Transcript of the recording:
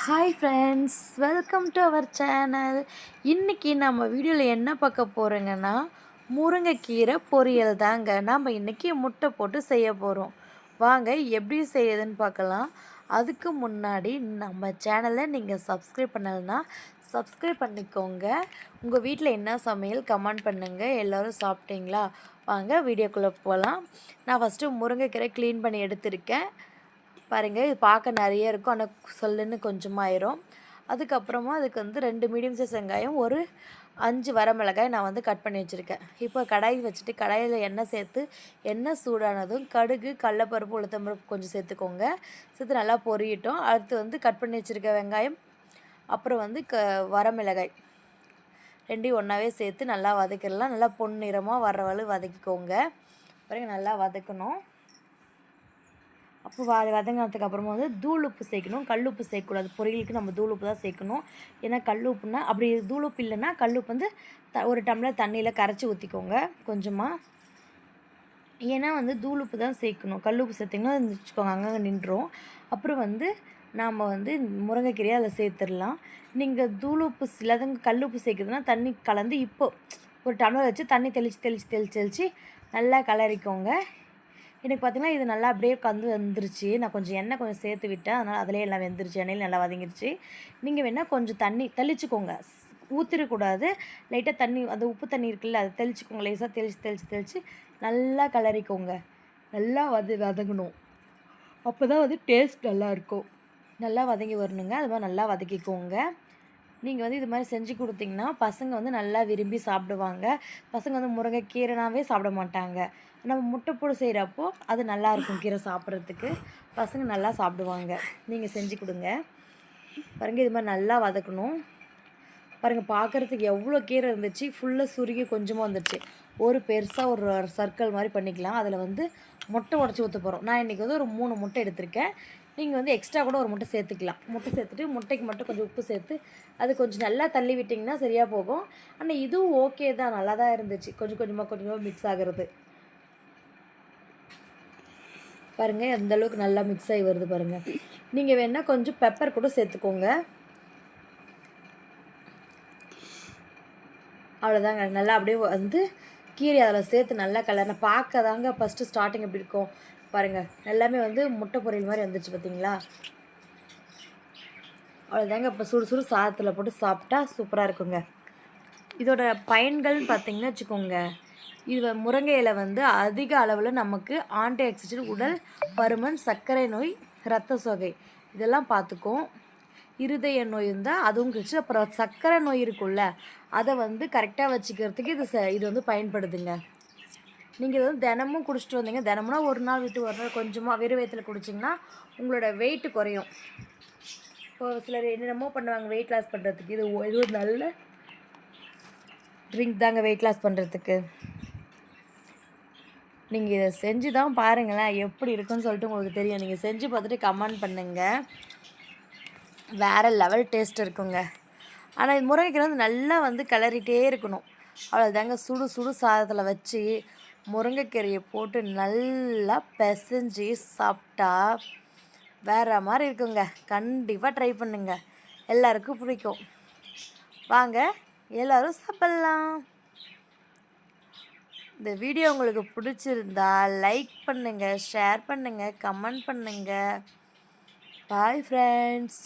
Hi friends, welcome to our channel. இன்றைக்கி நம்ம வீடியோவில் என்ன பார்க்க போகிறோங்கன்னா, முருங்கைக்கீரை பொரியல் தாங்க. நம்ம இன்றைக்கி முட்டை போட்டு செய்ய போகிறோம். வாங்க எப்படி செய்யுதுன்னு பார்க்கலாம். அதுக்கு முன்னாடி நம்ம சேனலை நீங்கள் சப்ஸ்கிரைப் பண்ணலைன்னா சப்ஸ்கிரைப் பண்ணிக்கோங்க. உங்கள் வீட்டில் என்ன சமையல் கமெண்ட் பண்ணுங்கள். எல்லோரும் சாப்பிட்டீங்களா? வாங்க வீடியோக்குள்ளே போகலாம். நான் ஃபஸ்ட்டு முருங்கைக்கீரை க்ளீன் பண்ணி எடுத்திருக்கேன். பாருங்கள், இது பார்க்க நிறைய இருக்கும், ஆனால் சொல்லுன்னு கொஞ்சமாயிரும். அதுக்கப்புறமா அதுக்கு வந்து 2 மீடியம் சைஸ் வெங்காயம், ஒரு 5 வரமிளகாய் நான் வந்து கட் பண்ணி வச்சுருக்கேன். இப்போ கடாய் வச்சுட்டு கடாயில் எண்ணெய் சேர்த்து எண்ணெய் சூடானதும் கடுகு, கடலப்பருப்பு, உளுத்தம்பருப்பு கொஞ்சம் சேர்த்துக்கோங்க. சேர்த்து நல்லா பொரியட்டும். அடுத்து வந்து கட் பண்ணி வச்சுருக்க வெங்காயம், அப்புறம் வந்து வரமிளகாய் 2யும் ஒன்றாவே சேர்த்து நல்லா வதக்கிடலாம். நல்லா பொன்னிறமாக வர்ற வதக்கிக்கோங்க. பாருங்கள், நல்லா வதக்கணும். அப்போ வதங்கினதுக்கு அப்புறமா வந்து தூள் உப்பு சேர்க்கணும். கல் உப்பு சேர்க்கக்கூடாது. பொரியலுக்கு நம்ம தூள் உப்பு தான் சேர்க்கணும். ஏன்னா கல் உப்புனா, அப்படி தூள் உப்பு இல்லைன்னா கல் உப்பு வந்து ஒரு டம்ளர் தண்ணியில் கரைச்சி ஊற்றிக்கோங்க கொஞ்சமாக. ஏன்னா வந்து தூள் உப்பு தான் சேர்க்கணும். கல் உப்பு சேர்த்திங்கன்னா வச்சுக்கோங்க, அங்கங்கே நின்றுடும். அப்புறம் வந்து நாம் வந்து முருங்கைக்கீரையை அதில் சேர்த்துடலாம். நீங்கள் தூள் உப்பு இல்லாதவங்க கல் உப்பு சேர்க்குறதுனா தண்ணி கலந்து இப்போ ஒரு டம்ளர் வச்சு தண்ணி தெளித்து நல்லா கலரிக்கோங்க. எனக்கு பார்த்திங்கன்னா இது நல்லா அப்படியே வந்துருச்சு. நான் கொஞ்சம் எண்ணெய் கொஞ்சம் சேர்த்து விட்டேன், அதனால் அதிலே எல்லாம் வெந்துருச்சு, எண்ணெயில் நல்லா வதங்கிருச்சு. நீங்கள் வேணால் கொஞ்சம் தண்ணி தெளிச்சுக்கோங்க, ஊற்றிடக்கூடாது. லைட்டாக தண்ணி, அந்த உப்பு தண்ணி இருக்குல்ல, அதை தெளிச்சுக்கோங்க. லேசாக தெளித்து நல்லா கலரிக்கோங்க. நல்லா வதங்கணும். அப்போ தான் வந்து டேஸ்ட் நல்லாயிருக்கும். நல்லா வதங்கி வரணுங்க. அது மாதிரி நல்லா வதக்கிக்கோங்க. நீங்கள் வந்து இது மாதிரி செஞ்சு கொடுத்தீங்கன்னா பசங்க வந்து நல்லா விரும்பி சாப்பிடுவாங்க. பசங்க வந்து முருங்கைக்கீரைனாவே சாப்பிட மாட்டாங்க. நம்ம முட்டை போட்டு செய்கிறப்போ அது நல்லாயிருக்கும். கீரை சாப்பிட்றதுக்கு பசங்க நல்லா சாப்பிடுவாங்க. நீங்கள் செஞ்சு கொடுங்க. பாருங்கள், இது மாதிரி நல்லா வதக்கணும். பாருங்கள், பார்க்குறதுக்கு எவ்வளோ கீரை இருந்துச்சு. ஃபுல்லாக சுருகி கொஞ்சமாக வந்துடுச்சு. ஒரு பெருசாக ஒரு சர்க்கிள் மாதிரி பண்ணிக்கலாம். அதில் வந்து முட்டை உடச்சி ஊற்ற போகிறோம். நான் இன்றைக்கி வந்து ஒரு 3 முட்டை எடுத்திருக்கேன். நீங்கள் வந்து எக்ஸ்ட்ரா கூட ஒரு முட்டை சேர்த்துக்கலாம். முட்டை சேர்த்துட்டு முட்டைக்கு மட்டும் கொஞ்சம் உப்பு சேர்த்து அது கொஞ்சம் நல்லா தள்ளி விட்டிங்கன்னா சரியாக போகும். ஆனால் இதுவும் ஓகே தான், நல்லா தான் இருந்துச்சு. கொஞ்சமாக மிக்ஸ் ஆகிறது. பாருங்கள், அந்தளவுக்கு நல்லா மிக்ஸ் ஆகி வருது பாருங்கள். நீங்கள் வேணால் கொஞ்சம் பெப்பர் கூட சேர்த்துக்கோங்க. அவ்வளோதாங்க. நல்லா அப்படியே வந்து கீரை அதில் சேர்த்து நல்லா கலர் பார்க்க தாங்க ஃபஸ்ட்டு ஸ்டார்டிங் எப்படி இருக்கும் பாருங்கள். எல்லாமே வந்து முட்டை பொரியல் மாதிரி வந்துச்சு பார்த்தீங்களா? அவ்வளோதாங்க. இப்போ சுடு சாதத்தில் போட்டு சாப்பிட்டா சூப்பராக இருக்குங்க. இதோட பயன்கள்னு பார்த்தீங்கன்னா வச்சுக்கோங்க, இது முருங்கையில் வந்து அதிக அளவில் நமக்கு ஆன்டி ஆக்சிடென்ட், உடல் பருமன், சர்க்கரை நோய், இரத்த சோகை இதெல்லாம் பார்த்துக்கும். இருதய நோய் இருந்தால் அதுவும் கழிச்சு, அப்புறம் சர்க்கரை நோய் இருக்குல்ல, அதை வந்து கரெக்டாக வச்சுக்கிறதுக்கு இது வந்து பயன்படுதுங்க. நீங்கள் இது வந்து தினமும் குடிச்சிட்டு வந்தீங்க, தினமும்னா ஒரு நாள் விட்டு ஒரு நாள் கொஞ்சமாக வெறும் வயிற்றில் குடிச்சிங்கன்னா உங்களோட வெயிட்டு குறையும். இப்போ சிலர் என்னென்னமோ பண்ணுவாங்க வெயிட் லாஸ் பண்ணுறதுக்கு. இது ஒரு நல்ல ட்ரிங்க் தாங்க வெயிட் லாஸ் பண்ணுறதுக்கு. நீங்கள் இதை செஞ்சு தான் பாருங்களேன், எப்படி இருக்குன்னு சொல்லிட்டு உங்களுக்கு தெரியும். நீங்கள் செஞ்சு பார்த்துட்டு கமெண்ட் பண்ணுங்கள். வேறு லெவல் டேஸ்ட் இருக்குங்க. ஆனால் இது முருங்கைக்கீரை வந்து நல்லா வந்து கிளறிட்டே இருக்கணும். அவ்வளோதாங்க. சுடு சாதத்தில் வச்சு முருங்கைக்கீரையை போட்டு நல்லா பிசைஞ்சு சாப்பிட்டா வேறு மாதிரி இருக்குங்க. கண்டிப்பாக ட்ரை பண்ணுங்க, எல்லாருக்கும் பிடிக்கும். வாங்க எல்லோரும் சாப்பிட்லாம். இந்த வீடியோ உங்களுக்கு பிடிச்சிருந்தா லைக் பண்ணுங்கள், ஷேர் பண்ணுங்கள், கமெண்ட் பண்ணுங்கள். Bye friends.